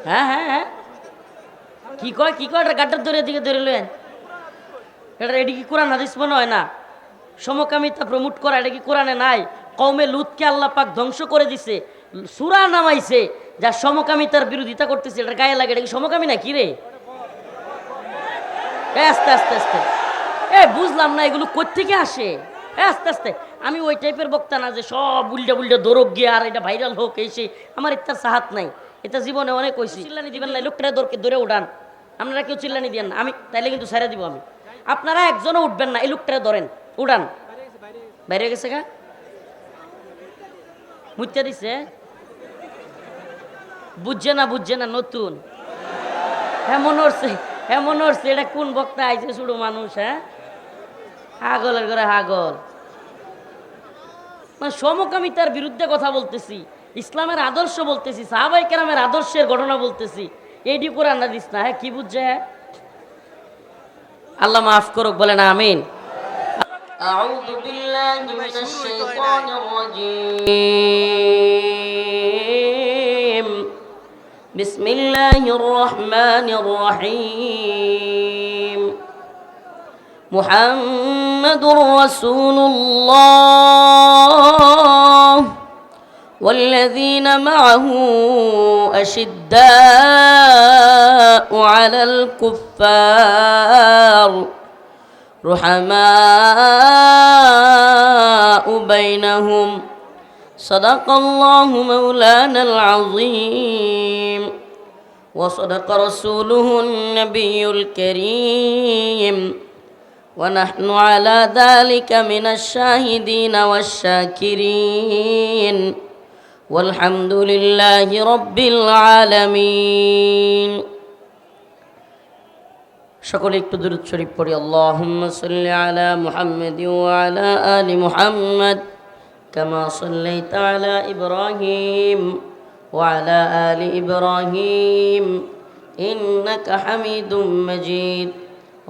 হ্যাঁ হ্যাঁ হ্যাঁ, কি কয় এটা গাড্ডার ধরে দিকে ধরে লয়েন, এটা কি কোরআন হাদিস মনে হয় না? সমকামিতা প্রমোট করা এটা কি কোরআনে নাই? কওমে লুতকে আল্লাহ পাক ধ্বংস করে দিছে, সূরা নামাইছে যা সমকামিতার বিরোধিতা করতেছে, এটা গায়ে লাগে, এটা কি সমকামী না কি রে? আস্তে আস্তে আস্তে বুঝলাম না এগুলো কোত্থেকে আসে। আস্তে আস্তে, আমি ওই টাইপের বক্তা না যে সব উল্টা উল্টা দৌড়ক গিয়ে আর এটা ভাইরাল হোক এই সেই, আমার ইত্যার সাহাত নাই। এটা জীবনে অনেক কইছি, চিল্লানি দিবেন না, লোকটা ধরে উঠান, আপনারা কেউ চিল্লানি দিবেন না, আমি তাইলে কিন্তু ছেড়ে দিব আমি। আপনারা একজনও উঠবেন না, এই লোকটা ধরেন উড়ান। বাইরে গেছে গা, মুত্যা দিছে, বুঝছে না নতুন। মনে হচ্ছে এটা কোন বক্তা আইছে, শুধু মানুষ। হ্যাঁ, হাগলের ঘরে হাগল, মানে সমকামিতার বিরুদ্ধে কথা বলতেছি, ইসলামের আদর্শ বলতেছি, সাহাবায়ে কেরামের আদর্শের ঘটনা বলতেছি, এইটি কোরআন হাদিস না। হ্যাঁ, কি বুঝছে? আল্লাহ মাফ করুক, বলেন আমিন। আউযু বিল্লাহি মিনাশ শাইতানির রাজীম, বিসমিল্লাহির রহমানির রহিম। মুহাম্মাদুর রাসূলুল্লাহ والذين معه أشداء على الكفار رحماء بينهم صدق الله مولانا العظيم وصدق رسوله النبي الكريم ونحن على ذلك من الشاهدين والشاكرين والحمد لله رب العالمين। সকলে একটু দুরূদ শরীফ পড়ি। আল্লাহুম্মা সাল্লি আলা মুহাম্মাদ ওয়া আলা আলি মুহাম্মাদ কামা সাল্লাইতা আলা ইব্রাহিম ওয়া আলা আলি ইব্রাহিম ইন্নাকা হামিদুম মাজিদ।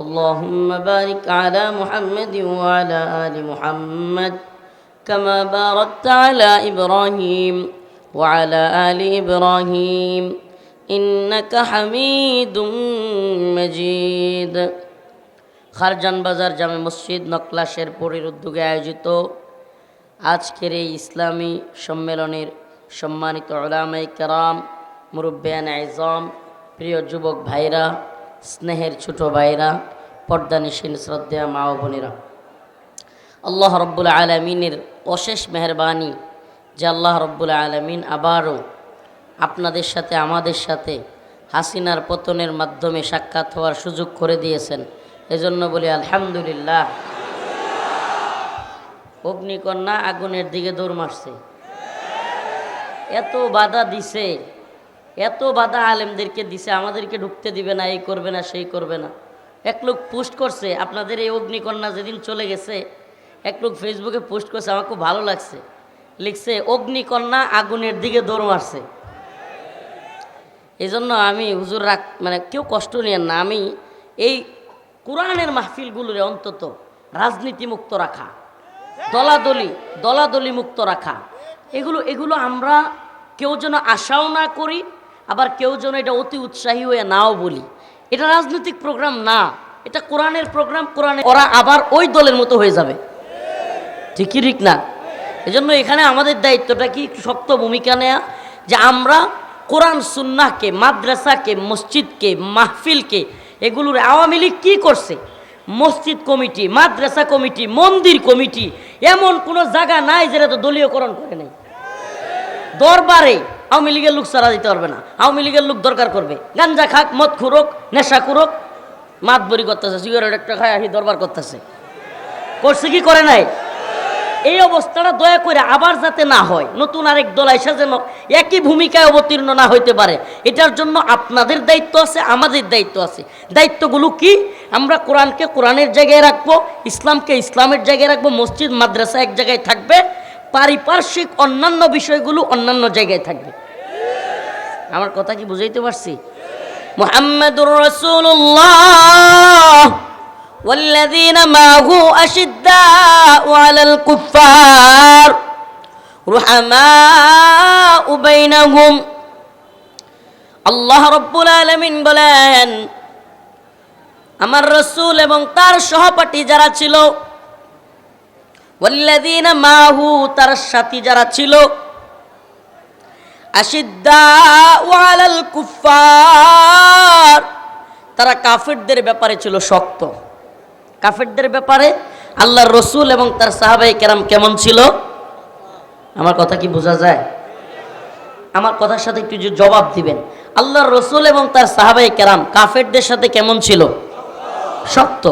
اللهم بارك على محمد وعلى آل محمد كما باركت على إبراهيم وعلى آل إبراهيم إنك حميد مجيد। খারজান বাজার জামে মসজিদ নকলা শেরপুরের উদ্যোগে আয়োজিত আজকের এই ইসলামী সম্মেলনের সম্মানিত উলামায়ে কেরাম, মুরব্বিয়ানে আযম, প্রিয় যুবক ভাইরা, স্নেহের ছোট ভাইরা, পর্দানিশীন শ্রদ্ধেয় মা ও বোনেরা, আল্লাহ রব্বুল আলমিনের অশেষ মেহরবানি যে আল্লাহ রব্বুল আলমিন আবারও আপনাদের সাথে আমাদের সাথে হাসিনার পতনের মাধ্যমে সাক্ষাৎ হওয়ার সুযোগ করে দিয়েছেন, এজন্য বলি আলহামদুলিল্লাহ। অগ্নিকন্যা আগুনের দিকে দৌড় মারছে, এত বাধা দিছে, এত বাধা আলেমদেরকে দিছে, আমাদেরকে ঢুকতে দিবে না, এই করবে না সেই করবে না। এক লোক পোস্ট করছে, আপনাদের এই অগ্নিকন্যা যেদিন চলে গেছে, এক লোক ফেসবুকে পোস্ট করছে, আমার খুব ভালো লাগছে, লিখছে অগ্নিকন্যা আগুনের দিকে দৌড় মারছে। এই জন্য আমি হুজুর মানে কেউ কষ্ট নিয়েন না, আমি এই কোরআনের মাহফিলগুলোরে অন্তত রাজনীতি মুক্ত রাখা, দলাদলি মুক্ত রাখা, এগুলো আমরা কেউ যেন আশাও না করি, আবার কেউ যেন এটা অতি উৎসাহী হয়ে নাও বলি। এটা রাজনৈতিক প্রোগ্রাম না, এটা কোরআনের প্রোগ্রাম। কোরআনে ওরা আবার ওই দলের মতো হয়ে যাবে, ঠিকই ঠিক না? এজন্য এখানে আমাদের দায়িত্বটা কি, একটু শক্ত ভূমিকা নেয়া, যে আমরা কোরআন সুন্নাহকে, মাদ্রাসাকে, মসজিদকে, মাহফিলকে, এগুলোর আওয়ামী লীগ কী করছে, মসজিদ কমিটি, মাদ্রাসা কমিটি, মন্দির কমিটি, এমন কোনো জায়গা নাই যেটা তো দলীয়করণ করে নেই। দরবারে আওয়ামী লীগের লোক ছাড়া দিতে পারবে না, আওয়ামী লীগের লোক দরকার করবে, গাঞ্জা খাক, মদ খুরক, নেশা খুরক, মাতবরি করতেছে, সিগারেট একটা খায় আসি দরবার করতেছে, করছে কি করে নাই? এই অবস্থাটা দয়া করে আবার যাতে না হয়, নতুন আরেক দল এসে যেন একই ভূমিকায় অবতীর্ণ না হইতে পারে, এটার জন্য আপনাদের দায়িত্ব আছে, আমাদের দায়িত্ব আছে। দায়িত্বগুলো কি? আমরা কোরআনকে কোরআনের জায়গায় রাখবো, ইসলামকে ইসলামের জায়গায় রাখবো, মসজিদ মাদ্রাসা এক জায়গায় থাকবে, পারিপার্শ্বিক অন্যান্য বিষয়গুলো অন্যান্য জায়গায় থাকবে। আমার কথা কি বুঝাইতে পারছি? মুহাম্মাদুর রাসূলুল্লাহ والذين معه أشداء على الكفار رحماء بينهم আল্লাহ রাব্বুল আলামিন বলেন, আমার রাসূল এবং তার সহপাঠী যারা ছিল, ওয়াল্লাযীনা মাহু, তার সাথী যারা ছিল, আশিদ্দাউ আলাল কুফফার, তারা কাফেরদের ব্যাপারে ছিল শক্ত। কাফেরদের ব্যাপারে আল্লাহর রাসূল এবং তার সাহাবায়ে কেরাম কেমন ছিল? আমার কথা কি বোঝা যায়? আমার কথার সাথে একটু জবাব দিবেন। আল্লাহর রাসূল এবং তার সাহাবায়ে কেরাম কাফেরদের সাথে কেমন ছিল? শক্ত।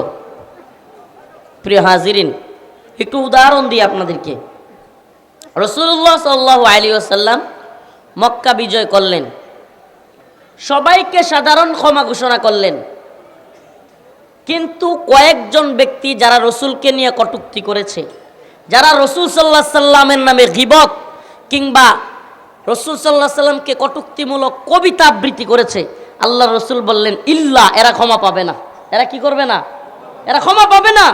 প্রিয় হাজিরিন, একটু উদাহরণ দিই আপনাদেরকে। রাসূলুল্লাহ সাল্লাল্লাহু আলাইহি ওয়াসাল্লাম মক্কা বিজয় করলেন, সবাইকে সাধারণ ক্ষমা ঘোষণা করলেন, কিন্তু কয়েকজন ব্যক্তি যারা রসুলকে নিয়ে কটূক্তি করেছে, যারা রসুল সাল্লাল্লাহু আলাইহি সাল্লামের নামে গীবত কিংবা রসুল সাল্লাল্লাহু আলাইহি সাল্লামকে কটূক্তিমূলক কবিতা আবৃত্তি করেছে, আল্লাহ রসুল বললেন ইল্লা, এরা ক্ষমা পাবে না। এরা কি করবে না? এরা ক্ষমা পাবে না।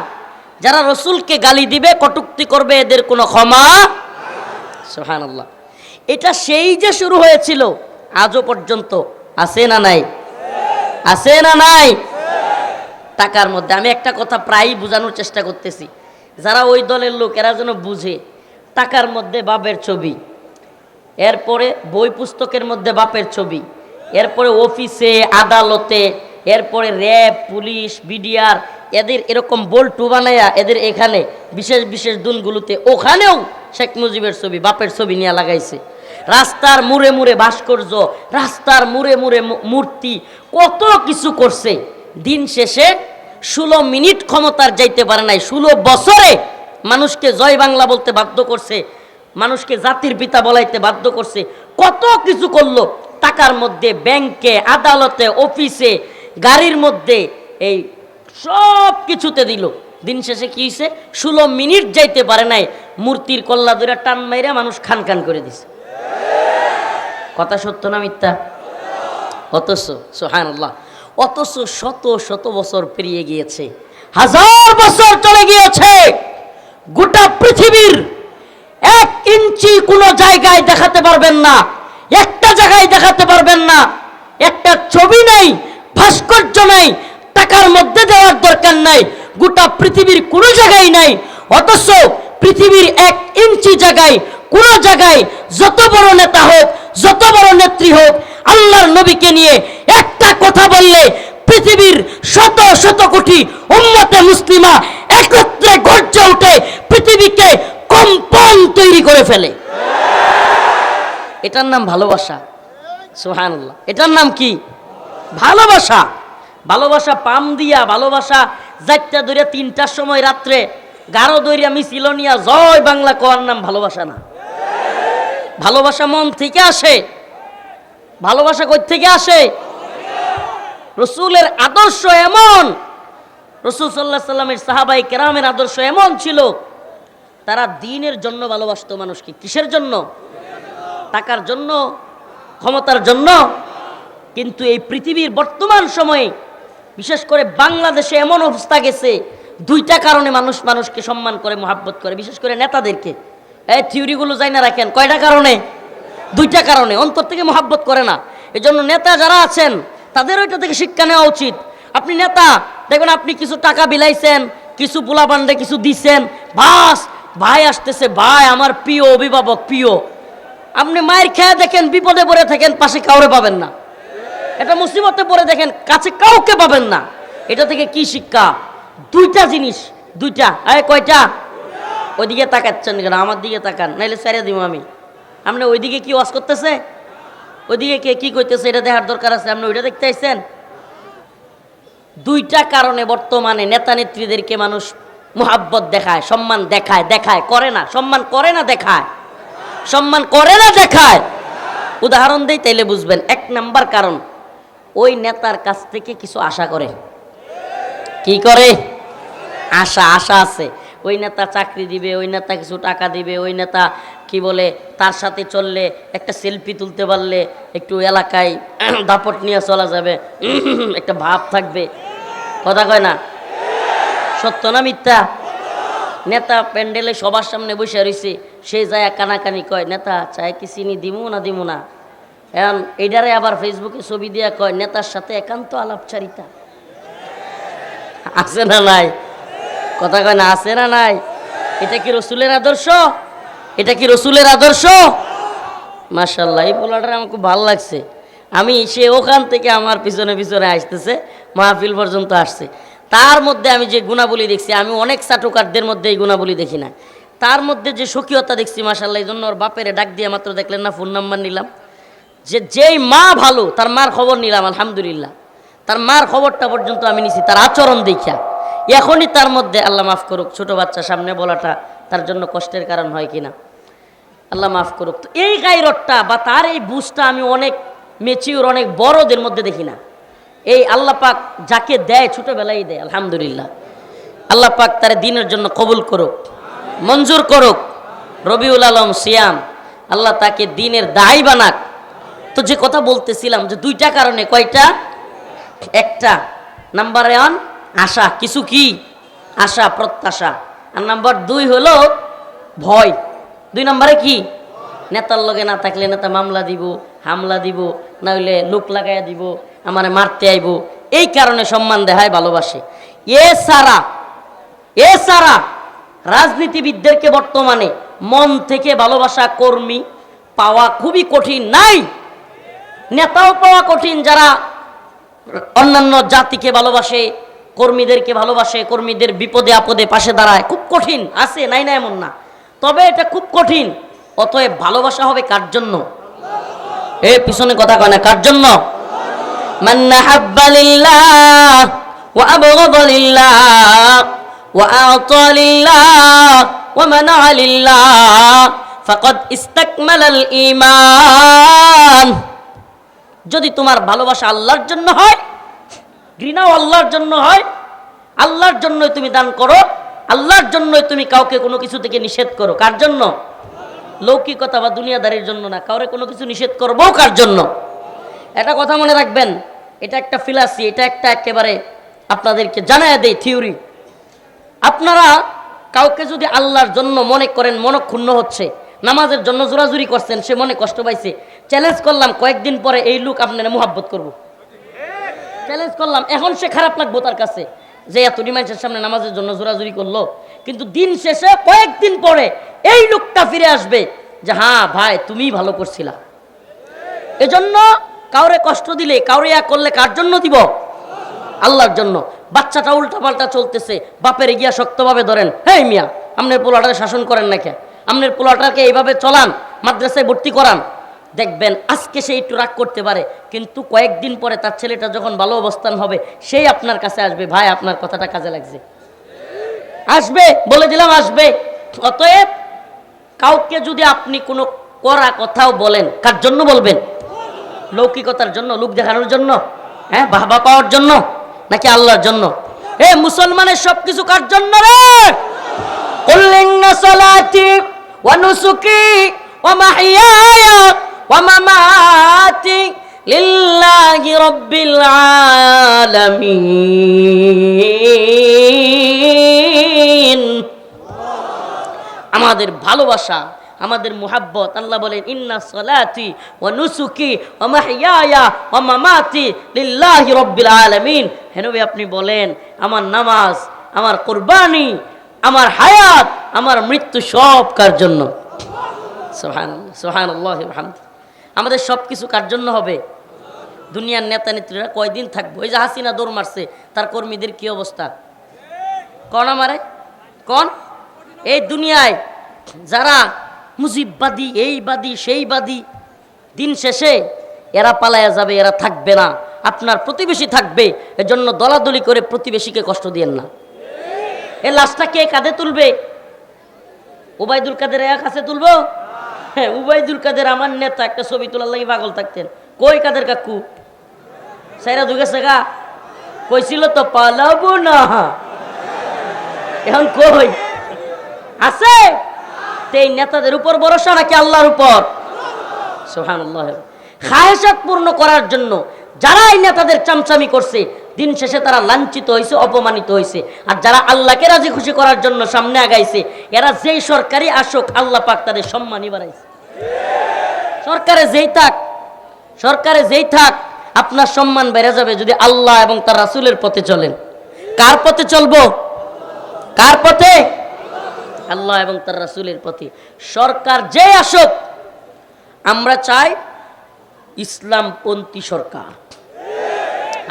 যারা রসুলকে গালি দিবে, কটূক্তি করবে, এদের কোনো ক্ষমা। সুবহানাল্লাহ। এটা সেই যে শুরু হয়েছিল, আজও পর্যন্ত আছে না নাই? আছে না নাই? টাকার মধ্যে আমি একটা কথা প্রায়ই বোঝানোর চেষ্টা করতেছি, যারা ওই দলের লোক এরা যেন বুঝে, টাকার মধ্যে বাপের ছবি, এরপরে বই পুস্তকের মধ্যে বাপের ছবি, এরপরে অফিসে আদালতে, এরপরে র্যাব, পুলিশ, বিডিআর, এদের এরকম বল্টু বানায়া এদের এখানে বিশেষ বিশেষ দিনগুলোতে ওখানেও শেখ মুজিবের ছবি, বাপের ছবি নিয়ে লাগাইছে। রাস্তার মুড়ে মুড়ে ভাস্কর্য, রাস্তার মুড়ে মুড়ে মূর্তি, কত কিছু করছে। দিন শেষে 16 মিনিট ক্ষমতার যাইতে পারে নাই, 16 বছরে মানুষকে জয় বাংলা বলতে বাধ্য করছে, মানুষকে জাতির পিতা বলাইতে বাধ্য করছে, কত কিছু করলো। টাকার মধ্যে, ব্যাংকে, আদালতে, অফিসে, গাড়ির মধ্যে, এই সব কিছুতে দিল। দিন শেষে কি হয়েছে? 16 মিনিট যাইতে পারে নাই, মূর্তির কল্লা ধরে টান মাইরা মানুষ খান খান করে দিছে। কথা সত্য না মিথ্যা? অথচ সুবহানাল্লাহ, অথচ শত শত বছর পেরিয়ে গিয়েছে, হাজার বছর চলে গিয়েছে, গোটা পৃথিবীর 1 ইঞ্চি কোনো জায়গায় দেখাতে পারবেন না, একটা জায়গায় দেখাতে পারবেন না, একটা ছবি নাই, ভাস্কর্য নাই, টাকার মধ্যে দেওয়ার দরকার নাই, গোটা পৃথিবীর কোনো জায়গায় নাই। অথচ পৃথিবীর 1 ইঞ্চি জায়গায়, কোন জায়গায় যত বড় নেতা হোক, যত বড় নেত্রী হোক, আল্লাহর নবীকে নিয়ে একটা কথা বললে পৃথিবীর শত শত কোটি উম্মতে মুসলিমা একত্রে গর্জে উঠে পৃথিবীকে কম্পন তৈরি করে ফেলে। এটার নাম ভালোবাসা। সুবহানাল্লাহ। এটার নাম কি? ভালোবাসা। ভালোবাসা পাম দিয়া, ভালোবাসা 4টা ধরে 3টার সময় রাত্রে গাঢ় দইরা মিছিল নিয়া জয় বাংলা কোয়ার নাম ভালোবাসা না। ভালোবাসা মন থেকে আসে। ভালোবাসা কই থেকে আসে? রসুলের আদর্শ এমন, রসুল সাল্লাল্লাহু আলাইহি সাল্লামের সাহাবায়ে কেরামের আদর্শ এমন ছিল, তারা দ্বীনের জন্য ভালোবাসতো মানুষকে। কিসের জন্য? টাকার জন্য, ক্ষমতার জন্য। কিন্তু এই পৃথিবীর বর্তমান সময়ে, বিশেষ করে বাংলাদেশে এমন অবস্থা গেছে, 2টা কারণে মানুষ মানুষকে সম্মান করে, মহাব্বত করে, বিশেষ করে নেতাদেরকে। এই থিওরিগুলো যাই না রাখেন, কয়টা কারণে? 2টা কারণে। অন্তর থেকে মহাব্বত করে না। এজন্য নেতা যারা আছেন তাদের ওইটা থেকে শিক্ষা নেওয়া উচিত। আপনি নেতা, দেখবেন আপনি কিছু টাকা বিলাইছেন, কিছু পোলাপান্ডে কিছু দিছেন, বাস ভাই আসতেছে, ভাই আমার প্রিয় অভিভাবক, প্রিয়। আপনি মায়ের খেয়ে দেখেন, বিপদে পড়ে থাকেন, পাশে কাউরে পাবেন না। এটা মুসিবতে পড়ে দেখেন, কাছে কাউকে পাবেন না। এটা থেকে কি শিক্ষা? 2টা জিনিস, 2টা। কয়টা? ওইদিকে তাকাচ্ছেন কেন? আমার দিকে তাকান, নাইলে ছেড়ে দিব আমি। আপনি ওইদিকে কি ওয়াজ করতেছে, ওইদিকে কে কি করতেছে, এটা দেখার দরকার আছে। আপনি ওইটা দেখতে আইছেন? 2টা কারণে বর্তমানে নেতা নেত্রীদেরকে মানুষ মুহাব্বত দেখায়, সম্মান দেখায়, করে না, সম্মান করে না, দেখায়, সম্মান করে না, দেখায়। উদাহরণ দেই তাইলে বুঝবেন। 1 নাম্বার কারণ, ওই নেতার কাছ থেকে কিছু আশা করে। কি করে? আশা আছে। ওই নেতা চাকরি দিবে, ওই নেতা কিছু টাকা দিবে, ওই নেতা কি বলে, তার সাথে চললে, একটা সেলফি তুলতে পারলে, একটু এলাকায় দাপট নিয়ে চলা যাবে, একটা ভাব থাকবে। কথা কয় না? সত্য না মিথ্যা? নেতা প্যান্ডেলে সবার সামনে বসে রয়েছে, সে যায় কানাকানি কয়, নেতা চায় কি চিনি দিমু না দিমু না? এখন এইটারে আবার ফেসবুকে ছবি দিয়া কয় নেতার সাথে একান্ত আলাপচারিতা। আছে না নাই? কথা কয় না, আছে না নাই? এটা কি রসুলের আদর্শ? এটা কি রসুলের আদর্শ? মাশাআল্লাহ, এই পোলাটা আমার খুব ভালো লাগছে। আমি সে ওখান থেকে আমার পিছনে পিছনে আসতেছে, মাহফিল পর্যন্ত আসছে। তার মধ্যে আমি যে গুণাবলী দেখছি, আমি অনেক চাটুকারদের মধ্যে এই গুণাবলী দেখি না, তার মধ্যে যে স্বকীয়তা দেখছি মাশাআল্লাহ। এই জন্য ওর বাপের ডাক দিয়ে মাত্র দেখলেন না, ফোন নাম্বার নিলাম, যে যেই মা ভালো তার মার খবর নিলাম, আলহামদুলিল্লাহ। তার মার খবরটা পর্যন্ত আমি নিছি তার আচরণ দেখা। এখনই তার মধ্যে, আল্লাহ মাফ করুক, ছোট বাচ্চা সামনে বলাটা তার জন্য কষ্টের কারণ হয় কিনা, আল্লাহ মাফ করুক। তো এই গায়রতটা বা তার এই বুঝটা আমি অনেক মেচিউর, অনেক বড়দের মধ্যে দেখি না। এই আল্লাহ পাক যাকে দেয় ছোটবেলায় দেয়, আলহামদুলিল্লাহ। আল্লাহ পাক তার দিনের জন্য কবুল করুক, মঞ্জুর করুক। রবিউল আলম সিয়াম, আল্লাহ তাকে দিনের দায়ী বানাক। তো যে কথা বলতেছিলাম যে দুইটা কারণে, কয়টা? একটা, নাম্বার 1 আশা, কিছু কি আশা, প্রত্যাশা। আর নাম্বার 2 হলো ভয়। 2 নম্বরে কি? নেতার লগে না থাকলে নেতা মামলা দিব, হামলা দিব, না হইলে লোক লাগাইয়া দিব, আমারে মারতে আইব। এই কারণে সম্মান দেখায়, ভালোবাসে। এছাড়া রাজনীতিবিদদেরকে বর্তমানে মন থেকে ভালোবাসা কর্মী পাওয়া খুবই কঠিন। নাই, নেতাও পাওয়া কঠিন যারা অন্যান্য জাতিকে ভালোবাসে, কর্মীদেরকে ভালোবাসে, কর্মীদের বিপদে আপদে পাশে দাঁড়ায়, খুব কঠিন। আছে, নাই না এমন না, তবে এটা খুব কঠিন। অতএব ভালোবাসা হবে কার জন্য? এ পিছনে কথা কয় না, কার জন্য? মান আহাব্বা লিল্লাহ ওয়া আবগাদা লিল্লাহ ওয়া আ'তা লিল্লাহ ওয়া মানা'a লিল্লাহ ফাকাদ ইসতাকমালাল ঈমান। যদি তোমার ভালোবাসা আল্লাহর জন্য হয়, ঘৃণাও আল্লাহর জন্য হয়, আল্লাহর জন্যই তুমি দান করো, আল্লাহর জন্যই তুমি কাউকে কোনো কিছু থেকে নিষেধ করো। কার জন্য? লৌকিকতা বা দুনিয়াদারির জন্য না। কাউরে কোনো কিছু নিষেধ করবো কার জন্য? এটা কথা মনে রাখবেন। এটা একটা ফিলসফি, এটা একটা একেবারে আপনাদেরকে জানায় দেয় থিওরি। আপনারা কাউকে যদি আল্লাহর জন্য মনে করেন, মনক্ষুণ্ণ হচ্ছে, নামাজের জন্য জোরাজুরি করছেন, সে মনে কষ্ট পাইছে, চ্যালেঞ্জ করলাম কয়েকদিন পরে এই লোক আপনারা মুহাব্বত করব। চ্যালেঞ্জ করলাম, এখন সে খারাপ লাগবো তার কাছে যে এত মানুষের সামনে নামাজের জন্য জোরাজুরি করলো, কিন্তু দিন শেষে কয়েকদিন পরে এই লোকটা ফিরে আসবে যে হ্যাঁ ভাই তুমিই ভালো করছিলা। এজন্য কাউরে কষ্ট দিলে, কাউরে করলে কার জন্য দিব? আল্লাহর জন্য। বাচ্চাটা উল্টাপাল্টা চলতেছে, বাপের গিয়া শক্তভাবে ধরেন, হেই মিয়া আপনার পোলাটাকে শাসন করেন না কে? আপনার পোলাটাকে এইভাবে চলান, মাদ্রাসায় ভর্তি করান। দেখবেন আজকে সে একটু রাগ করতে পারে, কিন্তু কয়েকদিন পরে তার ছেলেটা যখন ভালো অবস্থান হবে, সেই আপনার কাছে আসবে, ভাই আপনার কথাটা কাজে লাগছে, আসবে, বলে দিলাম আসবে। অতএব কাউকে যদি আপনি কোনো কড়া কথাও বলেন, কার জন্য বলবেন? লৌকিকতার জন্য, লোক দেখানোর জন্য, হ্যাঁ, বাহবা পাওয়ার জন্য, নাকি আল্লাহর জন্য? এ মুসলমানের সবকিছু কার জন্য রে? কুল ইন্না সালাতি ওয়া নুসুকি ওয়া মাহইয়ায়া ওয়া মামাতি লিল্লাহি রাব্বিল আলামিন। আমাদের ভালোবাসা, আমাদের মুহাব্বত, আল্লাহ বলেন ইন্না সালাতি ওয়া নুসুকি ওয়া মাহইয়ায়া ওয়া মামাতি লিল্লাহি রাব্বিল আলামিন। হে নবী আপনি বলেন আমার নামাজ, আমার কুরবানি, আমার হায়াত, আমার মৃত্যু সব কার জন্য? সুবহানাল্লাহ, সুবহানাল্লাহ ওয়া বিহামদিহি। আমাদের সব কিছু কার জন্য হবে? দুনিয়ার নেতা নেত্রীরা কয়দিন থাকবো? এই যে হাসিনা দৌড় মারছে, তার কর্মীদের কি অবস্থা? কোন আমারে কোন এই দুনিয়ায় যারা মুজিববাদী, এইবাদী সেইবাদী, দিন শেষে এরা পালায়া যাবে, এরা থাকবে না, আপনার প্রতিবেশী থাকবে। এজন্য দলাদলি করে প্রতিবেশীকে কষ্ট দিয়েন না। এই লাশটা কে কাঁধে তুলবে? ওবায়দুল কাদের এক কাছে তুলবো? হ্যাঁ, ওবায়দুল কাদের আমার নেতা, একটা ছবি তোলার লাগি পাগল থাকতেন। কই কাদের কাকু? সাইরা ঢুকেছে গা, কইছিল তো পালাবো না, এখন কই আছে? এই নেতাদের উপর ভরসা নাকি আল্লাহর উপর? সুবহানাল্লাহ। খায়েশাত পূর্ণ করার জন্য যারা এই নেতাদের চামচামি করছে, দিন শেষে তারা লাঞ্ছিত হয়েছে, অপমানিত হয়েছে। আর যারা আল্লাহকে রাজি খুশি করার জন্য সামনে আগাইছে, এরা যেই সরকারি আসুক, আল্লাহ পাক তাদের সম্মানই বাড়াইছে। সরকারে যেই থাক, সরকারে যেই থাক আপনার সম্মান বেড়ে যাবে যদি আল্লাহ এবং তার রাসূলের পথে চলেন। কার পথে চলবো? কার পথে? আল্লাহ এবং তার রাসূলের পথে। সরকার যে আসুক, আমরা চাই ইসলামপন্থী সরকার।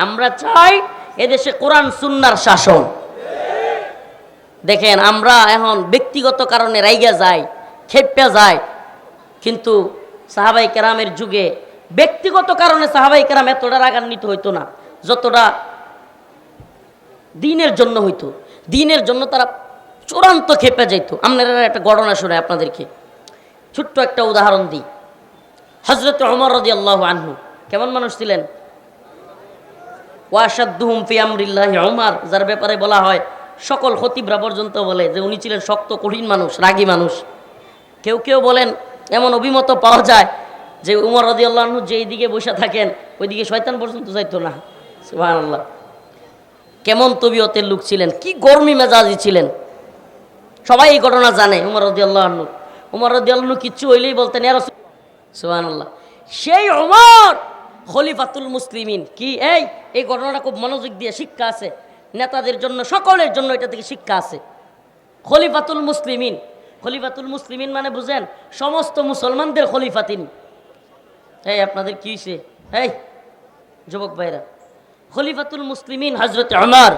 আমরা চাই এদেশে কোরআন সুন্নাহর শাসন। দেখেন, আমরা এখন ব্যক্তিগত কারণে রাইগা যাই, খেপে যাই, কিন্তু সাহাবাই কেরামের যুগে ব্যক্তিগত কারণে সাহাবাই কেরাম এতটা রাগান্বিত হইতো না যতটা দিনের জন্য হইতো। দিনের জন্য তারা চূড়ান্ত খেপে যাইত। আপনারা একটা ঘটনা শুনে আপনাদেরকে ছোট্ট একটা উদাহরণ দিই। হযরত ওমর রাদিয়াল্লাহু আনহু কেমন মানুষ ছিলেন? ওয়াশাদ্দুহুম ফি আমরিল্লাহি ওমর, যার ব্যাপারে বলা হয় সকল খতিবরা পর্যন্ত বলে যে উনি ছিলেন শক্ত কঠিন মানুষ, রাগী মানুষ। কেউ কেউ বলেন, এমন অভিমত পাওয়া যায় যে উমর রাদিয়াল্লাহু আনহু যেই দিকে বসে থাকেন ওইদিকে শয়তান পর্যন্ত যাইতো না। সুবহানাল্লাহ। কেমন তবিয়তের লোক ছিলেন, কি গরমি মেজাজি ছিলেন, সবাই এই ঘটনা জানে। উমর রাদিয়াল্লাহু আনহু, উমর রাদিয়াল্লাহু আনহু কিচ্ছু হইলেই বলতেন ইয়া রাসূল। সুবহানাল্লাহ। সেই উমর খলিফাতুল মুসলিমিন। কি এই ঘটনাটা খুব মনোযোগ দিয়ে শিক্ষা আছে নেতাদের জন্য, সকলের জন্য এটা থেকে শিক্ষা আছে। খলিফাতুল মুসলিমিন, খলিফাতুল মুসলিমিন মানে বুঝেন সমস্ত মুসলমানদের খলিফা তিনি। আপনাদের কি হয়েছে? যুবক ভাইরা, খলিফাতুল মুসলিমিন হযরত ওমর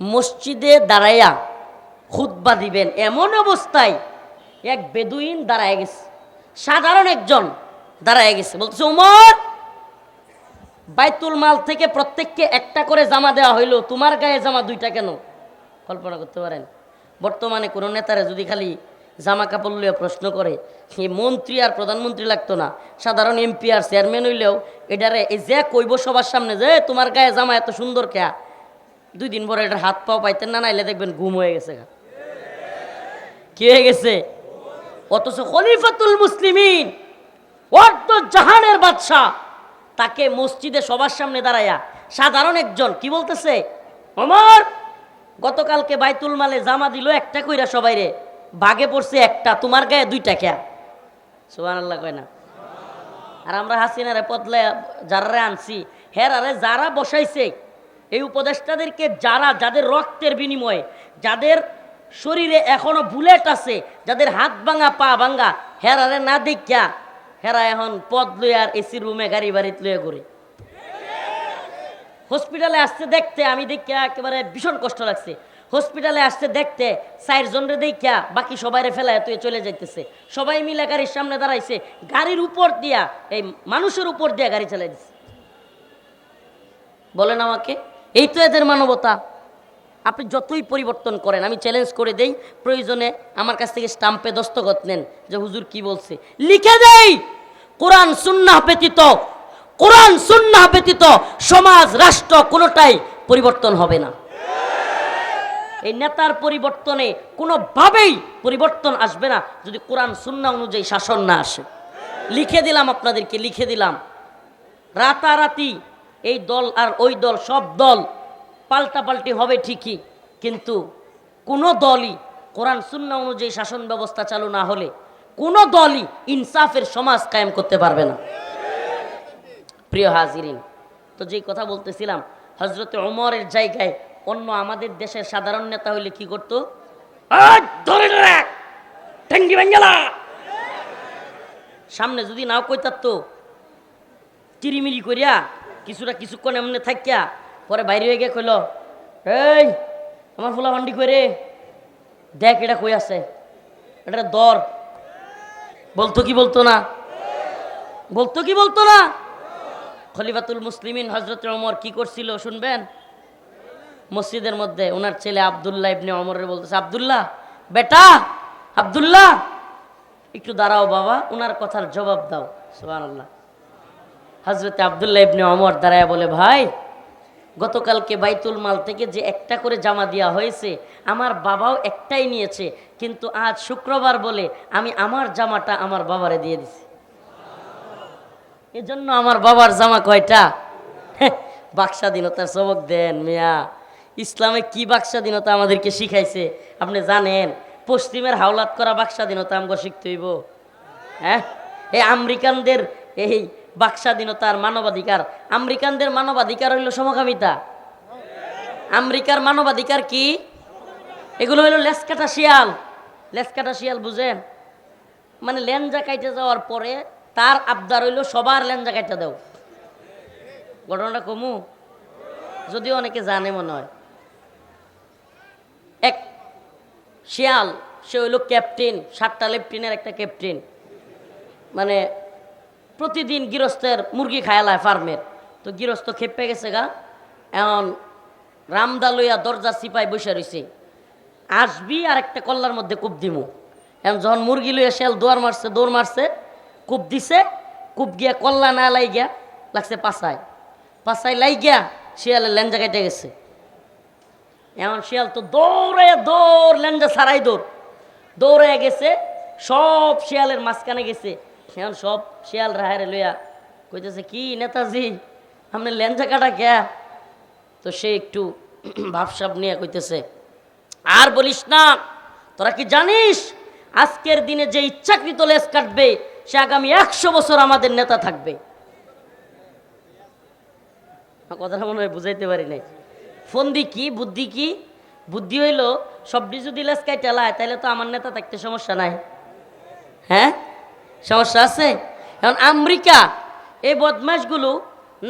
মসজিদে দাঁড়াইয়া খুতবা দিবেন, এমন অবস্থায় এক বেদুইন দাঁড়ায় গেছে, সাধারণ একজন দাঁড়ায় গেছে, বলতেছে ওমর, বাইতুল মাল থেকে প্রত্যেককে একটা করে জামা দেওয়া হইলো, তোমার গায়ে জামা দুইটা কেন? কল্পনা করতে পারেন বর্তমানে কোনো নেতারা যদি খালি জামা কাপড় লইয়া প্রশ্ন করে, এই মন্ত্রী আর প্রধানমন্ত্রী লাগতো না, সাধারণ এমপি আর চেয়ারম্যান হইলেও এটারে এই যে কইব সবার সামনে যে তোমার গায়ে জামা এত সুন্দর কে, 2 দিন পরে এটার হাত পাও পাইতেন না, নাইলে দেখবেন ঘুম হয়ে গেছে। কি হয়ে গেছে? অথচ খলিফাতুল মুসলিমিন অর্ধ জাহানের বাদশা, তাকে মসজিদে সবার সামনে দাঁড়ায়া সাধারণ একজন কি বলতেছে, ওমর, গতকালকে বাইতুল মালে জামা দিল একটা কইরা সবাইরে, ভাগে পড়ছে একটা, তোমার গায়ে 2টা কে? সুবহানাল্লাহ কয় না? আর আমরা হাসিনারে পদলে যারা আনছি, হেরারে যারা বসাইছে, এই উপদেষ্টাদেরকে যাদের রক্তের বিনিময়ে, যাদের শরীরে এখনো বুলেট আছে, যাদের হাত ভাঙা পা ভাঙা, হেরারে না দেখিয়া হেরা এখন পদ লইয়ার এসি রুমে গাড়ি বাড়িতে লইয়া ঘুরে। হসপিটালে আসতে দেখতে আমি দেখিয়া একেবারে ভীষণ কষ্ট লাগছে। হসপিটালে আসতে দেখতে 4 জনরে দেখিয়া বাকি সবাইরে ফেলায় তুই চলে যাইতেছে, সবাই মিলে গাড়ির সামনে দাঁড়াইছে, গাড়ির উপর দিয়া এই মানুষের উপর দিয়া গাড়ি চালাই দিচ্ছে। বলেন আমাকে, এই তো এদের মানবতা। আপনি যতই পরিবর্তন করেন, আমি চ্যালেঞ্জ করে দেই, প্রয়োজনে আমার কাছ থেকে স্টাম্পে দস্তখত নেন যে হুজুর কি বলছে, লিখে দেই। কোরআন সুন্নাহ ব্যতীত, কোরআন সুন্নাহ ব্যতীত সমাজ রাষ্ট্র কোনোটাই পরিবর্তন হবে না। এই নেতার পরিবর্তনে কোনোভাবেই পরিবর্তন আসবে না যদি কোরআন সুন্নাহ অনুযায়ী শাসন না আসে। লিখে দিলাম আপনাদেরকে, লিখে দিলাম, রাতারাতি এই দল আর ওই দল, সব দল পাল্টাপাল্টি হবে ঠিকই, কিন্তু কোনো দলই কোরআন সুন্নাহ অনুযায়ী শাসন ব্যবস্থা চালু না হলে কোনো দলই ইনসাফের সমাজ কায়েম করতে পারবে না। প্রিয় হাজিরিন, তো যেই কথা বলতেছিলাম, হযরত ওমরের জায়গায় অন্য আমাদের দেশের সাধারণ নেতা হইলে কি করতো? সামনে যদি নাও কইতাতো, চিরিমিরি করিয়া কিছুক্ষণ এমনি থাকিয়া পরে বাইরে হয়ে গিয়ে কইল, এই আমার ফুলা ভান্ডি করে দেখ এটা কই আছে, এটা দর। বলতো কি বলতো না? বলতো কি বলতো না? খলিফাতুল মুসলিমিন হযরত ওমর কি করছিল শুনবেন? মসজিদের মধ্যে ওনার ছেলে আব্দুল্লাহ ইবনে ওমরের বলতেছে, আব্দুল্লাহ, বেটা আব্দুল্লাহ, একটু দাঁড়াও বাবা, ওনার কথার জবাব দাও। সুবহানাল্লাহ। হযরত আব্দুল্লাহ ইবনে ওমর দাঁড়ায় বলে, ভাই, গতকালকে বাইতুল মাল থেকে যে একটা করে জামা দেওয়া হয়েছে, আমার বাবাও একটাই নিয়েছে, কিন্তু আজ শুক্রবার বলে আমি আমার জামাটা আমার বাবারে দিয়ে দিছি। এজন্য আমার বাবার জামা কয়টা? বাকস্বাধীনতার সবক দেন মিয়া। ইসলামে কি বাকস্বাধীনতা আমাদেরকে শিখাইছে আপনি জানেন? পশ্চিমের হাওলাত করা বাকস্বাধীনতা আমাকে শিখতে হইব? হ্যাঁ, এই আমেরিকানদের এই বাক স্বাধীনতার মানবাধিকার। আমেরিকানদের মানবাধিকার হইল সমকামিতা। আমেরিকার মানবাধিকার কি? এগুলো হইল লেসকাটা শিয়াল। লেসকাটা শিয়াল বুঝেন? মানে লেঞ্জা কাইটে যাওয়ার পরে তার আবদার হইল সবার লেঞ্জা কাইটে দাও। ঘটনাটা কমু, যদিও অনেকে জানে মনে হয়। এক শিয়াল, সে হইল ক্যাপ্টেন, 7টা লেফটেনের একটা ক্যাপ্টেন। মানে প্রতিদিন গৃহস্থের মুরগি খায়ালায় ফার্মের। তো গৃহস্থ খেপে গেছে গা, এখন রামদা লইয়া দরজা সিপাই বসে রয়েছে, আসবি আর একটা কল্লার মধ্যে কূপ দিমু। এখন যখন মুরগি লইয়া শিয়াল দৌড় মারছে, কূপ দিছে, কূপ গিয়া কল্লা না লাই গিয়া লাগছে পাছায় লাই গিয়া শিয়ালের লেঞ্জা কেটে গেছে। এখন শিয়াল তো দৌড় লেঞ্জা ছাড়াই দৌড়াইয়া গেছে, সব শিয়ালের মাঝখানে গেছে। এখন সব শিয়াল রাহারে লইয়া কইতেছে, কি নেতাজি আপনি লেঞ্জা কাটা কে? তো সে একটু ভাবসাব নিয়ে কইতেছে, আর বলিস না, তোরা কি জানিস আজকের দিনে যে ইচ্ছাকৃত লেজ কাটবে সে আগামী 100 বছর আমাদের নেতা থাকবে। কথাটা মনে হয় বুঝাইতে পারি নাই। ফন্দি কি, বুদ্ধি কি? বুদ্ধি হইল সবটি যদি লেজ কাইটা লায় তাহলে তো আমার নেতা থাকতে সমস্যা নাই। হ্যাঁ, সমস্যা আছে। এখন আমেরিকা এই বদমাশগুলো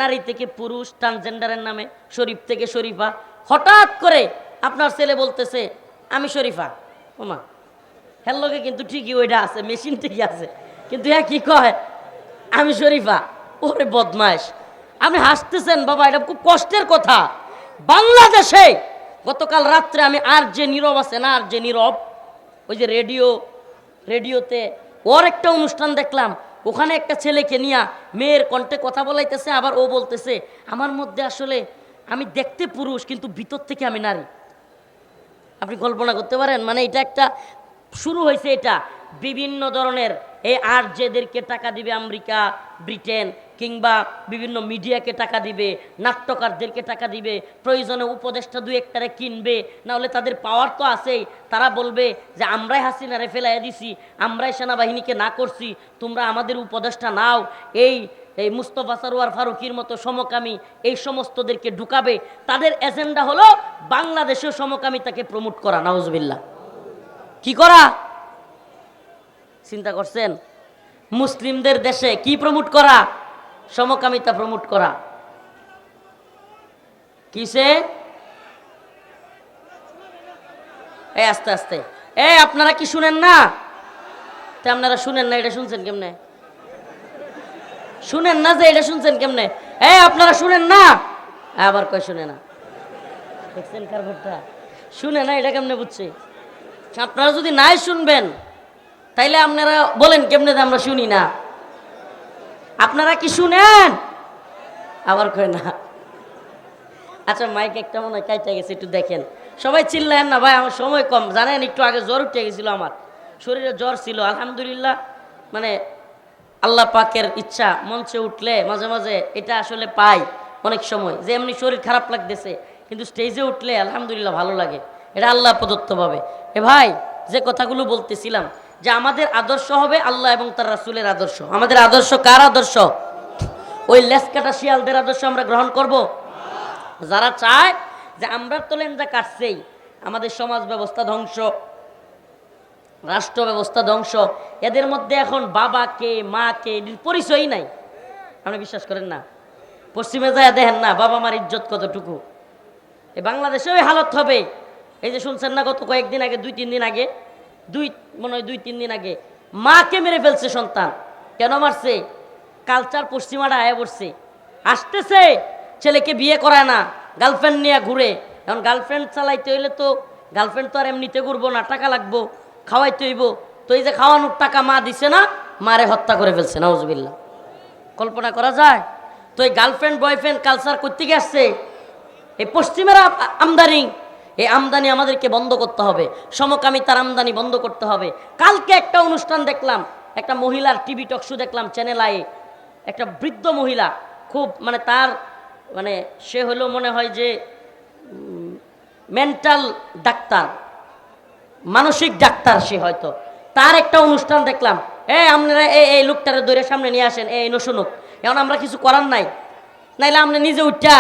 নারী থেকে পুরুষ, ট্রান্সজেন্ডারের নামে, শরীফ থেকে শরীফা, হঠাৎ করে আপনার ছেলে বলতেছে আমি শরীফা। ওমা, হের লগে কিন্তু ঠিকই ওইটা আছে, মেশিন ঠিকই আছে, কিন্তু হ্যাঁ কি কয় আমি শরীফা। ওরে বদমাশ, আপনি হাসতেছেন বাবা, এটা খুব কষ্টের কথা। বাংলাদেশে গতকাল রাত্রে আমি আর যে নীরব আছে না, আর যে নীরব, ওই যে রেডিওতে ওর একটা অনুষ্ঠান দেখলাম। ওখানে একটা ছেলেকে নিয়ে মেয়ের কণ্ঠে কথা বলাইতেছে, আবার ও বলতেছে আমার মধ্যে আসলে আমি দেখতে পুরুষ কিন্তু ভিতর থেকে আমি নারী। আপনি কল্পনা করতে পারেন? মানে এটা একটা শুরু হয়েছে, এটা বিভিন্ন ধরনের এই আর যেদেরকে টাকা দিবে আমেরিকা, ব্রিটেন, কিংবা বিভিন্ন মিডিয়াকে টাকা দিবে, নাট্যকারদেরকে টাকা দিবে, প্রয়োজনে উপদেষ্টা 2-1টারে কিনবে, না হলে তাদের পাওয়ার তো আছেই। তারা বলবে যে আমরাই হাসিনারে ফেলাইয়া দিছি, আমরাই সেনাবাহিনীকে না করছি, তোমরা আমাদের উপদেষ্টা নাও। এই মুস্তফা সরোয়ার ফারুকির মতো সমকামী এই সমস্তদেরকে ঢুকাবে। তাদের এজেন্ডা হলো বাংলাদেশেও সমকামিতাকে প্রমোট করা। নাউজুবিল্লাহ। কি করা? চিন্তা করছেন? মুসলিমদের দেশে কি প্রমোট করা? সমকামিতা প্রমোট করা। কিসে? এই আস্তে আস্তে, আপনারা কি শুনেন না? তা আপনারা শুনেন না, এটা শুনছেন কেমনে? শুনেন না যে এটা শুনছেন কেমনে? আপনারা শুনেন না, আবার কয় শুনে না। দেখছেন কারবারটা? শুনে না, এটা কেমনে বুঝছে? আপনারা যদি নাই শুনবেন তাইলে আপনারা বলেন কেমনে যে আমরা শুনি না? আপনারা কি শুনেন? আবার কয় না। আচ্ছা, মাইক একটা মনে হয় কাইটা গেছে, একটু দেখেন। সবাই চিল্লেন না ভাই, আমার সময় কম। জানেন একটু আগে জ্বর উঠে গেছিল, আমার শরীরে জ্বর ছিল। আলহামদুলিল্লাহ, মানে আল্লাহ পাকের ইচ্ছা, মঞ্চে উঠলে মাঝে মাঝে এটা আসলে পাই অনেক সময়, যে এমনি শরীর খারাপ লাগতেছে কিন্তু স্টেজে উঠলে আলহামদুলিল্লাহ ভালো লাগে। এটা আল্লাহ প্রদত্তভাবে। ভাই, যে কথাগুলো বলতেছিলাম, যে আমাদের আদর্শ হবে আল্লাহ এবং তার রাসূলের আদর্শ। আমাদের আদর্শ কার আদর্শ? ওই লেসকাটা শিয়ালদের আদর্শ আমরা গ্রহণ করব। যারা চায় যে আমরা তো লেঞ্জা কাটছেই, আমাদের সমাজ ব্যবস্থা ধ্বংস, রাষ্ট্র ব্যবস্থা ধ্বংস, এদের মধ্যে এখন বাবাকে মাকে পরিচয়ই নাই। আপনি বিশ্বাস করেন না? পশ্চিমে যায় দেখেন না বাবা মার ইজ্জত কতটুকু। এই বাংলাদেশে ওই হালত হবে। এই যে শুনছেন না, গত কয়েকদিন আগে, 2-3 দিন আগে, মনে হয় 2-3 দিন আগে মাকে মেরে ফেলছে সন্তান। কেন মারছে? কালচার পশ্চিমাটা আয়া পড়ছে, আসতেছে, ছেলেকে বিয়ে করায় না, গার্লফ্রেন্ড নিয়ে ঘুরে। এখন গার্লফ্রেন্ড চালাইতে হইলে তো গার্লফ্রেন্ড তো আর এমনিতে ঘুরবো না, টাকা লাগবো, খাওয়াইতে হইব। তো এই যে খাওয়ানোর টাকা মা দিছে না, মারে হত্যা করে ফেলছে। নাউজুবিল্লাহ। কল্পনা করা যায়? তো এই গার্লফ্রেন্ড বয়ফ্রেন্ড কালচার করতে আসছে এই পশ্চিমের আমদানি। এই আমদানি আমাদেরকে বন্ধ করতে হবে, সমকামিতার আমদানি বন্ধ করতে হবে। কালকে একটা অনুষ্ঠান দেখলাম, একটা মহিলার টিভি টক শো দেখলাম চ্যানেল আই। একটা বৃদ্ধ মহিলা, খুব মানে তার মানে সে হলো মনে হয় যে মেন্টাল ডাক্তার, মানসিক ডাক্তার সে হয়তো। তার একটা অনুষ্ঠান দেখলাম, আপনারা এই লোকটারে ধরে সামনে নিয়ে আসেন, এই শুনুক। এখন আমরা কিছু করার নাই, নাইলে আপনি নিজে উঠা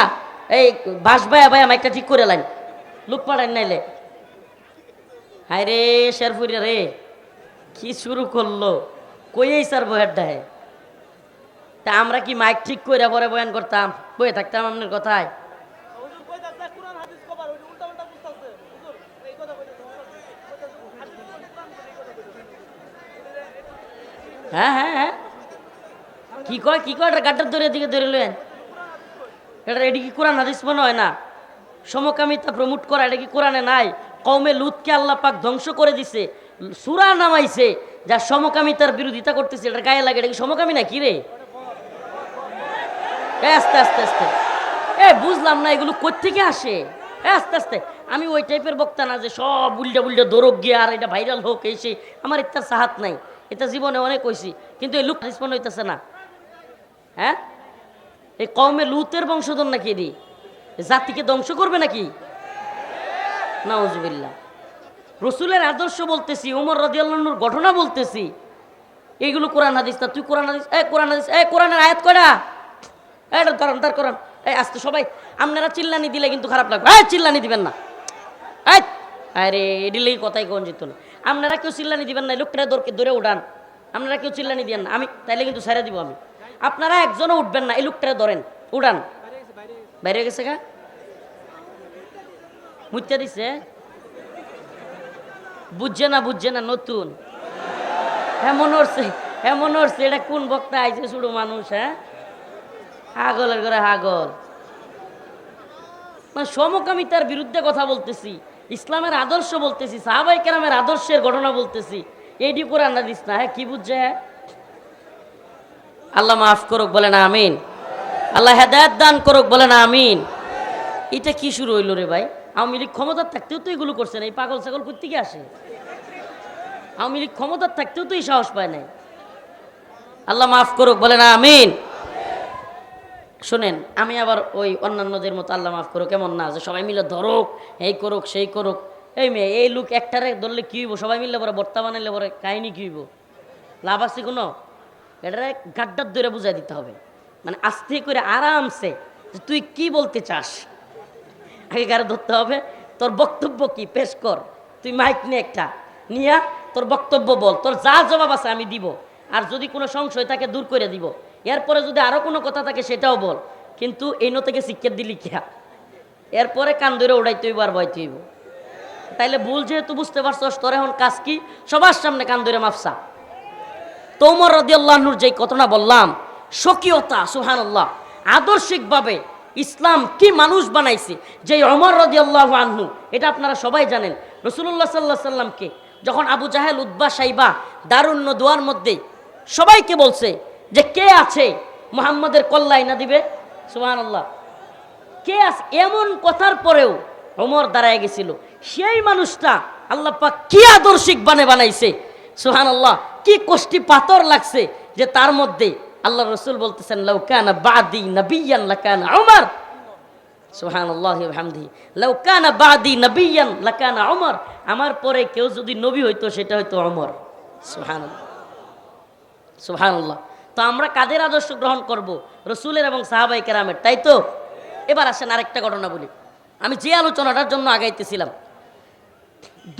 এই বাস ভাইয়া ভাইয়া মাইকটা ঠিক করে লাইন, লোক পাঠান নাইলে। হায় রে শেরপুরিয়া রে, কি শুরু করলো, কইয়েই স্যার বইয়ের ডাহে। তা আমরা কি মাইক ঠিক করে পরে বয়ান করতাম, বয়ে থাকতাম আপনার কথায়? হ্যাঁ হ্যাঁ হ্যাঁ, কি কয় কি কয়, এটা গাড্ডার ধরে দিকে ধরে লেন, এটা এটি কি কোরআন হাদিস মনে হয় না? সমকামিতা প্রমোট করা এটা কি কোরআনে নাই? কওমে লুতকে আল্লাহ পাক ধ্বংস করে দিছে, সূরা নামাইছে যা সমকামিতার বিরোধিতা করতেছে, এটা গায়ে লাগে, এটা কি সমকামী না কি রে? আস্তে আস্তে আস্তে, বুঝলাম না এগুলো কোত্থেকে আসে। আস্তে আস্তে, আমি ওই টাইপের বক্তা না যে সব উল্টা উল্টা দৌড়ক গিয়ে আর এটা ভাইরাল হোক এসে, আমার ইত্যার সাহাত নাই, এটা জীবনে অনেক হয়েছি, কিন্তু এই লুক রিসপন্ড হইতেছে না। হ্যাঁ, এই কওমে লুতের বংশধর নাকি এটি, জাতিকে ধ্বংস করবে নাকি? নাউজুবিল্লাহ। রসুলের আদর্শ বলতেছি, ওমর রাদিয়াল্লাহু আনহুর ঘটনা বলতেছি, এইগুলো কোরআন হাদিস না। তুই কোরআন হাদিস, কোরআন হাদিস, কোরআনের আয়াত কয়টা? এটা ধরেন তার কোরআন, আস্তে সবাই, আপনারা চিল্লানি দিলে কিন্তু খারাপ লাগবে, চিল্লানি দিবেন না। আরে এডিলেই কথাই কোন যেত না, আপনারা কেউ চিল্লানি দিবেন না, লোকটা ধরে উঠান, আপনারা কেউ চিল্লানি দিবেন না, আমি তাইলে কিন্তু ছেড়ে দিব আমি। আপনারা একজনও উঠবেন না, এই লোকটারে ধরেন, উড়ান। বাইরে গেছে গা, মুত্যা দিছে, বুঝছে না নতুন, এমন হচ্ছে এটা কোন বক্তা আইছে, ছোট মানুষ, হ্যাঁ হাগলের ঘরে হাগল। মানে সমকামিতার বিরুদ্ধে কথা বলতেছি, ইসলামের আদর্শ বলতেছি, সাহাবাই কেরামের আদর্শের ঘটনা বলতেছি, এইটি কোরআন হাদিস না। হ্যাঁ কি বুঝছে? হ্যাঁ, আল্লাহ মাফ করুক, বলে না আমিন। আল্লাহ হেদায়েত দান করুক, বলে না আমিন। এটা কি শুরু হইল রে ভাই? আওয়ামী লীগ ক্ষমতার থাকতেও তো এগুলো করছেন, এই পাগল ছাগল কোত্থেকে আসে? আওয়ামী লীগ ক্ষমতার থাকতেও তো এই সাহস পায় নাই। আল্লাহ মাফ করুক, বলে না আমিন। শোনেন, আমি আবার ওই অন্যান্যদের মতো আল্লাহ মাফ করুক কেমন না, যে সবাই মিলে ধরুক, এই করুক সেই করুক। এই মেয়ে, এই লোক একটারে ধরলে কি হইব? সবাই মিললে পরে বর্তা বানাইলে পরে কাহিনী কি হইব? লাভ আছে কোনো? এটারে গাড্ডার ধরে বুঝাই দিতে হবে, মানে আস্তে করে আরামসে, যে তুই কি বলতে চাস আগে গাড়ি ধরতে হবে। তোর বক্তব্য কি পেশ কর, তুই মাইক নিয়ে একটা নিয়া তোর বক্তব্য বল, তোর যা জবাব আছে আমি দিব, আর যদি কোনো সংশয় থাকে দূর করে দিব, এরপরে যদি আরো কোনো কথা থাকে সেটাও বল, কিন্তু এই থেকে শিক্ষা দিলি কিয়া, এরপরে কান ধরে উড়াইতে হইব আর বইতে হইব। তাইলে ভুল যেহেতু বুঝতে পারছস, তোর এখন কাজ কি? সবার সামনে কান ধরে মাফসা। তো ওমর রাদিয়াল্লাহু আনহুর যেই ঘটনা বললাম, স্বকীয়তা, সুবহানাল্লাহ, আদর্শিকভাবে ইসলাম কি মানুষ বানাইছে, যে ওমর রাদিয়াল্লাহু আনহু, এটা আপনারা সবাই জানেন। রাসূলুল্লাহ সাল্লাল্লাহু আলাইহি সাল্লামকে যখন আবু জাহেল, উতবা, সাইবা দারুন নদওয়ার মধ্যে সবাইকে বলছে যে কে আছে মুহাম্মাদের কল্যাণ না দিবে, সুবহানাল্লাহ, কে আছে, এমন কথার পরেও ওমর দাঁড়ায় গেছিল। সেই মানুষটা আল্লাহ পাক কি আদর্শিক বানাইছে, সুবহানাল্লাহ, কি কষ্টি পাথর লাগছে যে তার মধ্যে আল্লাহ রসুল বলতেছেন, লাউ কানা বাদি নবিয়ান লাকানা উমর, সুবহানাল্লাহি ওয়া বিহামদিহি, লাউ কানা বাদি নবিয়ান লাকানা উমর, আমার পরে কেউ যদি নবী হইতো সেটা হয়তো ওমর। সুবহানাল্লাহ, সুবহানাল্লাহ। তো আমরা কাদের আদর্শ গ্রহণ করব? রসুলের এবং সাহাবায়ে কেরামের, তাই তো? এবার আসেন আরেকটা ঘটনা বলি। আমি যে আলোচনাটার জন্য আগাইতেছিলাম,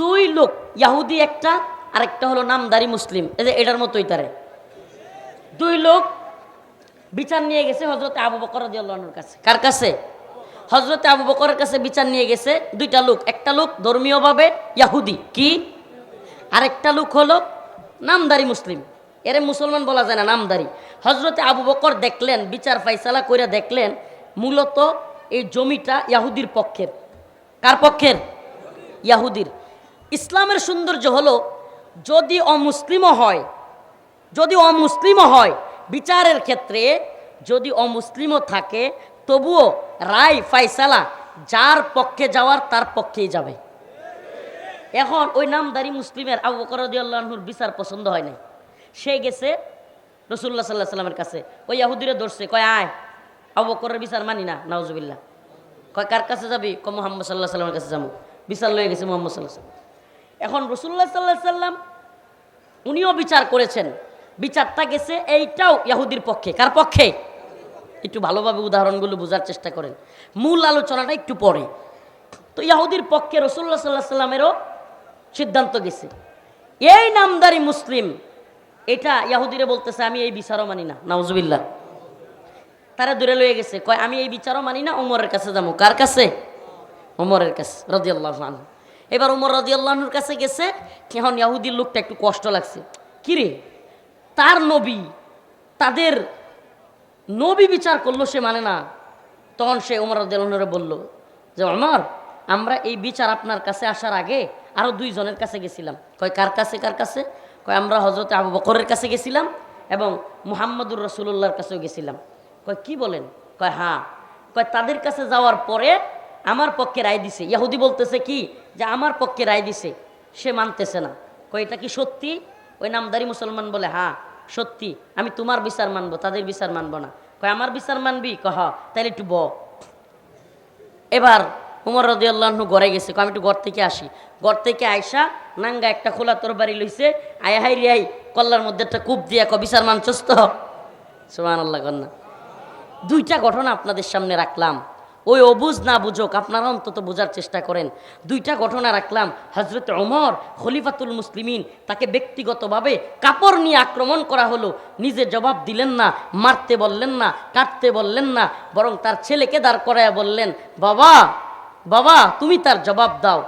দুই লোক, ইহুদি একটা, আরেকটা হলো নামদারি মুসলিম, এটার মতোই তারে, দুই লোক বিচার নিয়ে গেছে হযরত আবু বকর রাদিয়াল্লাহু আনহুর কাছে। কার কাছে? হযরত আবু বকরের কাছে বিচার নিয়ে গেছে দুইটা লোক। একটা লোক ধর্মীয়ভাবে ইহুদি, কি? আরেকটা লোক হলো নামদারি মুসলিম। এরে মুসলমান বলা যায় না, নামদারি। হযরত আবু বকর দেখলেন, বিচার ফাইসালা করে দেখলেন মূলত এই জমিটা ইহুদির পক্ষের। কার পক্ষের? ইহুদির। ইসলামের সৌন্দর্য হলো যদি অমুসলিমও হয় বিচারের ক্ষেত্রে, যদি অমুসলিমও থাকে তবুও রায় ফাইসালা যার পক্ষে যাওয়ার তার পক্ষেই যাবে। এখন ওই নামদারি মুসলিমের আবু বকর রাদিয়াল্লাহু আনহুর বিচার পছন্দ হয় নাই। সে গেছে রাসূলুল্লাহ সাল্লাল্লাহু আলাইহি ওয়াসাল্লামের কাছে, ওই ইহুদিরে ধরছে, কয় আয়, আবু বকরের বিচার মানি না, নাউজুবিল্লাহ। কয় কার কাছে যাবি? কয় মুহাম্মদ সাল্লাল্লাহু আলাইহি ওয়াসাল্লামের কাছে যাবো। বিচার লয়ে গেছে মুহাম্মদ সাল্লাল্লাহু আলাইহি ওয়াসাল্লাম। এখন রাসূলুল্লাহ সাল্লাল্লাহু আলাইহি ওয়াসাল্লাম উনিও বিচার করেছেন, বিচারটা গেছে এইটাও ইহুদির পক্ষে। কার পক্ষে? একটু ভালোভাবে উদাহরণগুলো বোঝার চেষ্টা করেন, মূল আলোচনাটা একটু পরে। তো ইহুদির পক্ষে রাসূলুল্লাহ সাল্লাল্লাহু আলাইহি সাল্লামেরও সিদ্ধান্ত গেছে, এই নামদারি মুসলিম এটা ইহুদিরে বলতেছে আমি এই বিচারও মানি না, নাউজুবিল্লাহ। তারা দূরে লয়ে গেছে, কয় আমি এই বিচারও মানি না, ওমরের কাছে যাবো। কার কাছে? ওমরের কাছে রাদিয়াল্লাহু আনহু। এবার ওমর রাদিয়াল্লাহু আনহুর কাছে গেছে। এখন ইহুদির লোকটা একটু কষ্ট লাগছে, কিরে তার নবী, তাদের নবী বিচার করলো সে মানে না। তখন সে ওমর রাদিয়াল্লাহু আনহুরে বলল যে ওমর, আমরা এই বিচার আপনার কাছে আসার আগে আরো দুইজনের কাছে গেছিলাম। কয় কার কাছে? কার কাছে? কয় আমরা হযরত আবু বকরের কাছে গেছিলাম এবং মুহাম্মদুর রাসূলুল্লাহর কাছেও গেছিলাম। কয় কি বলেন? কয় হ্যাঁ। কয় তাদের কাছে যাওয়ার পরে আমার পক্ষে রায় দিছে। ইহুদি বলতেছে কি যে আমার পক্ষে রায় দিছে, সে মানতেছে না। কয় এটা কি সত্যি? ওই নামদারি মুসলমান বলে হ্যাঁ সত্যি, আমি তোমার বিচার মানবো, তাদের বিচার মানবো না। কয় আমার বিচার মানবি? কহ তাইলে একটু ব। এবার উমর রাদিয়াল্লাহু আনহু ঘরে গেছে, আমি একটু ঘর থেকে আসি। ঘর থেকে আয়সা নাঙ্গা একটা খোলা তরবারি লইছে, আয় হাই রে আই কল্লার মধ্যে একটা কূপ দিয়া বিচার মানছস তো? সুবহানাল্লাহ। কন্যা দুইটা ঘটনা আপনাদের সামনে রাখলাম, ওই অবুঝ না বুঝুক আপনারা অন্তত বোঝার চেষ্টা করেন। দুইটা ঘটনা রাখলাম। হযরত ওমর খলিফাতুল মুসলিমিন, তাকে ব্যক্তিগতভাবে কাপড় নিয়ে আক্রমণ করা হলো, নিজে জবাব দিলেন না, মারতে বললেন না, কাটতে বললেন না, বরং তার ছেলেকে দাঁড় করায়া বললেন বাবা বাবা তুমি তার জবাব দাও।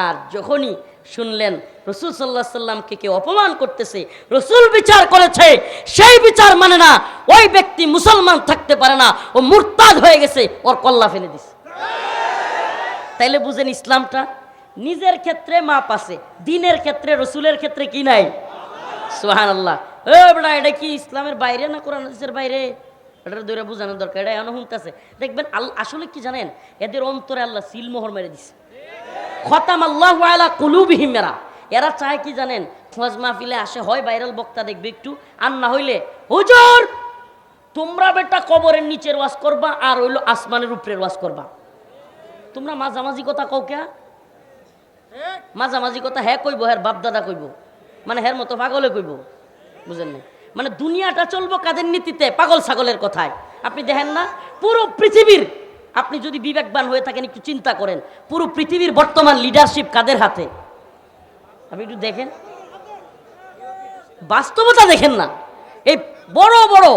আর যখনই শুনলেন রসুল সাল্লাল্লাহু আলাইহি সাল্লামকে কেউ অপমান করতেছে, রসুল বিচার করেছে সেই বিচার মানে না, ওই ব্যক্তি মুসলমান থাকতে পারে না, ও মুরতাদ হয়ে গেছে, ওর কল্লা ফেলে দিছে। তাইলে বুঝেন ইসলামটা নিজের ক্ষেত্রে মাপ আছে, দিনের ক্ষেত্রে রসুলের ক্ষেত্রে কি নাই? সুবহানাল্লাহ। এটা কি ইসলামের বাইরে না কোরআন হাদিসের বাইরে? এটা ধরে বোঝানোর দরকার। এটা এমন হুমতাছে দেখবেন আসলে কি জানেন, এদের অন্তরে আল্লাহ সিলমোহর মেরে দিছে। খতাম আল্লাহু আলা কুলুবিহিম। এরা চায় কি জানেন, ওয়াজ মাহফিলে আসে হয় ভাইরাল বক্তা দেখবে একটু, আর না হইলে হুজুর তোমরা বেটা কবরের নিচের ওয়াজ করবা আর হইলো আসমানের উপরের ওয়াজ করবা। তোমরা মাঝামাঝি কথা কও কে? মাঝামাঝি কথা হ্যাঁ কইব, হ্যাঁ বাপ দাদা কইব, মানে হ্যার মতো পাগলে কইব, বুঝেন না? মানে দুনিয়াটা চলবো কাদের নীতিতে? পাগল ছাগলের কথায়। আপনি দেখেন না পুরো পৃথিবীর, আপনি যদি বিবেকবান হয়ে থাকেন একটু চিন্তা করেন, পুরো পৃথিবীর বর্তমান লিডারশিপ কাদের হাতে? আপনি একটু দেখেন, বাস্তবতা দেখেন না। এই বড় বড়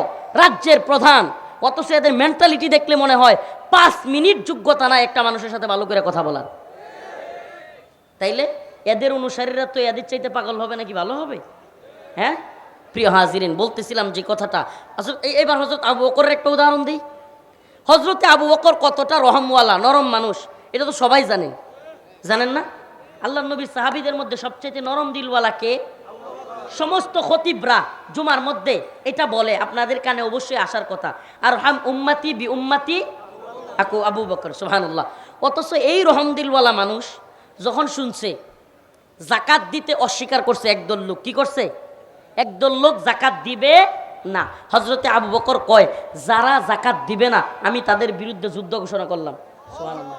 রাজ্যের প্রধান, অথচ এদের মেন্টালিটি দেখলে মনে হয় 5 মিনিট যোগ্যতা না একটা মানুষের সাথে ভালো করে কথা বলার। তাইলে এদের অনুসারীরা তো এদের চাইতে পাগল হবে নাকি ভালো হবে? হ্যাঁ প্রিয় হাজিরিন, বলতেছিলাম যে কথাটা আসলে এইবার হযরত আবু বকরের একটা উদাহরণ দিই। হযরতে আবু বকর কতটা রহমওয়ালা, নরম মানুষ, এটা তো সবাই জানেন, জানেন না? আল্লাহর নবীর সাহাবীদের মধ্যে সবচেয়ে নরম দিলওয়ালা কে? সমস্ত খতিবরা জুমার মধ্যে এটা বলে, আপনাদের কানে অবশ্যই আসার কথা, আর হাম উম্মতি বি উম্মতি আবু বকর। সুবহানাল্লাহ। অথচ এই রহম দিলওয়ালা মানুষ যখন শুনছে জাকাত দিতে অস্বীকার করছে একদল লোক, কি করছে? একদল লোক জাকাত দিবে না। হযরতে আবু বকর কয় যারা জাকাত দিবে না আমি তাদের বিরুদ্ধে যুদ্ধ ঘোষণা করলাম। সুবহানাল্লাহ।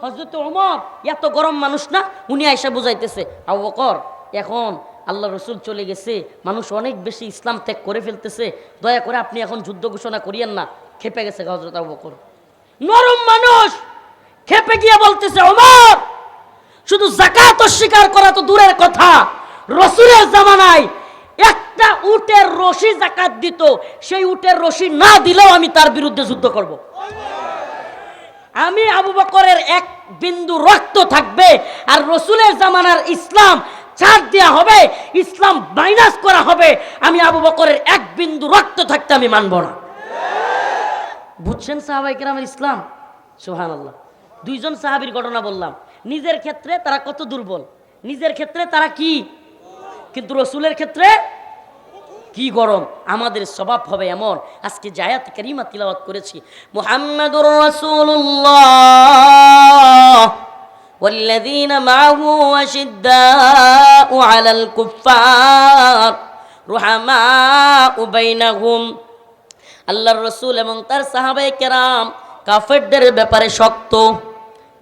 হযরতে ওমর এত গরম মানুষ না, উনি আয়েশা বুঝাইতেছে আবু বকর এখন আল্লাহ রসুল চলে গেছে, মানুষ অনেক বেশি ইসলাম ত্যাগ করে ফেলতেছে, দয়া করে আপনি এখন যুদ্ধ ঘোষণা করিয়েন না। খেপে গেছে হযরত আবু বকর, নরম মানুষ, খেপে গিয়ে বলতেছে ওমর শুধু জাকাত অস্বীকার করা তো দূরের কথা, রসুলের জামানায় একটা উটের রশি জাকাত দিত, সেই উটের রশি না দিলেও আমি তার বিরুদ্ধে যুদ্ধ করব। আমি আবু বকরের এক বিন্দু রক্ত থাকবে আর রসুলের জামানার ইসলাম ছাড় দেওয়া হবে, ইসলাম মাইনাস করা হবে, আমি আবু বকরের এক বিন্দু রক্ত থাকতে আমি মানব না। বুঝছেন সাহাবায়ে কেরামের ইসলাম? সুবহানাল্লাহ। দুইজন সাহাবীর ঘটনা বললাম, নিজের ক্ষেত্রে তারা কত দুর্বল, নিজের ক্ষেত্রে তারা কি, কিন্তু রসুলের ক্ষেত্রে কি গরম। আমাদের স্বভাব হবে এমন। আজকে যে আয়াত কারিমা তিলাওয়াত করেছি, মুহাম্মাদুর রাসূলুল্লাহ والذين معه أشداء على الكفار رحماء بينهم। আল্লাহর রাসূল এবং তার সাহাবায়ে কেরাম কাফেরদের ব্যাপারে শক্ত,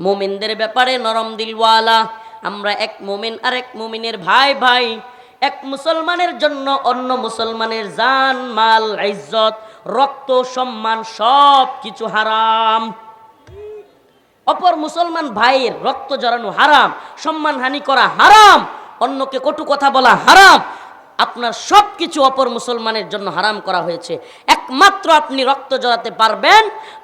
মুমিনদের ব্যাপারে নরম দিলওয়ালা। আমরা এক মুমিন আর এক মুমিনের ভাই ভাই। এক মুসলমানের জন্য অন্য মুসলমানের জান মাল ইজ্জত রক্ত সম্মান সব কিছু হারাম। অপর মুসলমান ভাইয়ের রক্ত জড়ানো হারাম, সম্মানহানি করা হারাম, অন্যকে কটু কথা বলা হারাম। আপনার সব কিছু অপর মুসলমানের জন্য হারাম করা হয়েছে। একমাত্র আপনি রক্ত জড়াতে পারবেন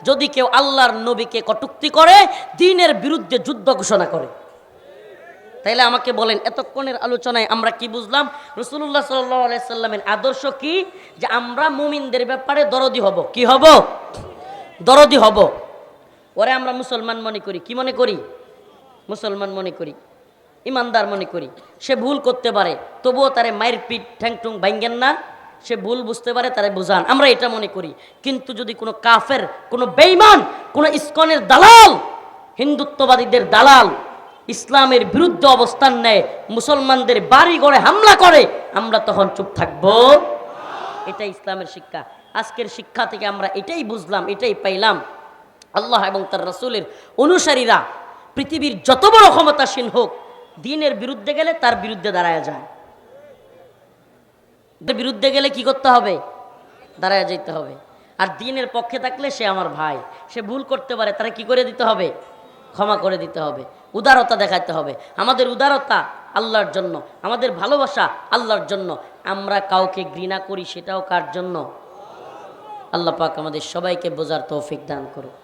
যদি কেউ আল্লাহর নবীকে কটূক্তি করে, দ্বীনের বিরুদ্ধে যুদ্ধ ঘোষণা করে। তাইলে আমাকে বলেন, এতক্ষণের আলোচনায় আমরা কি বুঝলাম? রাসূলুল্লাহ সাল্লাল্লাহু আলাইহি সাল্লামের আদর্শ কি? যে আমরা মুমিনদের ব্যাপারে দরদি হব। কি হব? দরদি হব। ওরে আমরা মুসলমান মনে করি, কি মনে করি? মুসলমান মনে করি, ইমানদার মনে করি। সে ভুল করতে পারে, তবুও তারে মায়ের পিঠ ঠ্যাংটুং ভাঙ্গেন না। সে ভুল বুঝতে পারে, তারে বুঝান, আমরা এটা মনে করি। কিন্তু যদি কোনো কাফের, কোনো বেঈমান, কোনো ইসকনের দালাল, হিন্দুত্ববাদীদের দালাল ইসলামের বিরুদ্ধে অবস্থান নেয়, মুসলমানদের বাড়ি ঘরে হামলা করে, আমরা তখন চুপ থাকব? এটা ইসলামের শিক্ষা। আজকের শিক্ষা থেকে আমরা এটাই বুঝলাম, এটাই পাইলাম, আল্লাহ এবং তার রাসূলের অনুসারীরা পৃথিবীর যত বড় ক্ষমতাসীন হোক, দ্বীনের বিরুদ্ধে গেলে তার বিরুদ্ধে দাঁড়ায় যায়। বিরুদ্ধে গেলে কি করতে হবে? দাঁড়ায় যেতে হবে। আর দ্বীনের পক্ষে থাকলে সে আমার ভাই, সে ভুল করতে পারে, তারা কি করে দিতে হবে? ক্ষমা করে দিতে হবে। উদারতা দেখাতে হবে। আমাদের উদারতা আল্লাহর জন্য, আমাদের ভালোবাসা আল্লাহর জন্য। আমরা কাউকে ঘৃণা করি, সেটাও কার জন্য? আল্লাহ পাক আমাদের সবাইকে বোঝার তৌফিক দান করুক,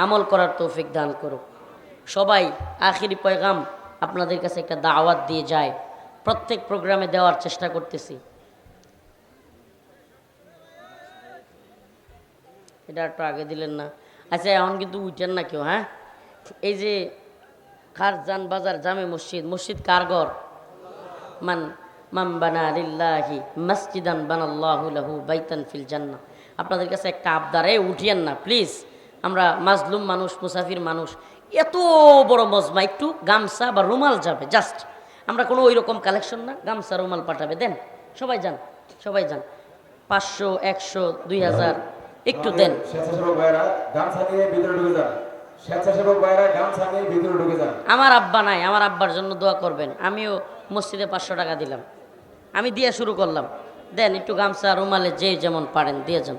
আমল করার তৌফিক দান করুক। সবাই আখিরি পয়গাম আপনাদের কাছে একটা দাওয়াত দিয়ে যায়, প্রত্যেক প্রোগ্রামে দেওয়ার চেষ্টা করতেছি। এটা একটু আগে দিলেন না? আচ্ছা, এখন কিন্তু উঠেন না কেউ, হ্যাঁ? এই যে খারজান বাজার জামে মসজিদ, মসজিদ কার ঘর? মান বানা লিল্লাহি মসজিদান বানাল্লাহু লাহু বাইতান ফিল জান্নাহ। আপনাদের কাছে একটা আবদার, উঠিয়েন না প্লিজ। আমরা মাজলুম মানুষ, মুসাফির মানুষ, এত বড় মজমা, একটু গামছা বা রুমাল যাবে জাস্ট। আমরা কোনো ওই রকম কালেকশন না, গামছা রুমাল পাঠাবে, দেন। সবাই যান, সবাই যান। 500, 100, 2000 একটু দেন। আমার আব্বা নাই, আমার আব্বার জন্য দোয়া করবেন। আমিও মসজিদে 500 টাকা দিলাম, আমি দিয়ে শুরু করলাম। দেন একটু গামছা রুমালে যে যেমন পারেন দিয়ে যান।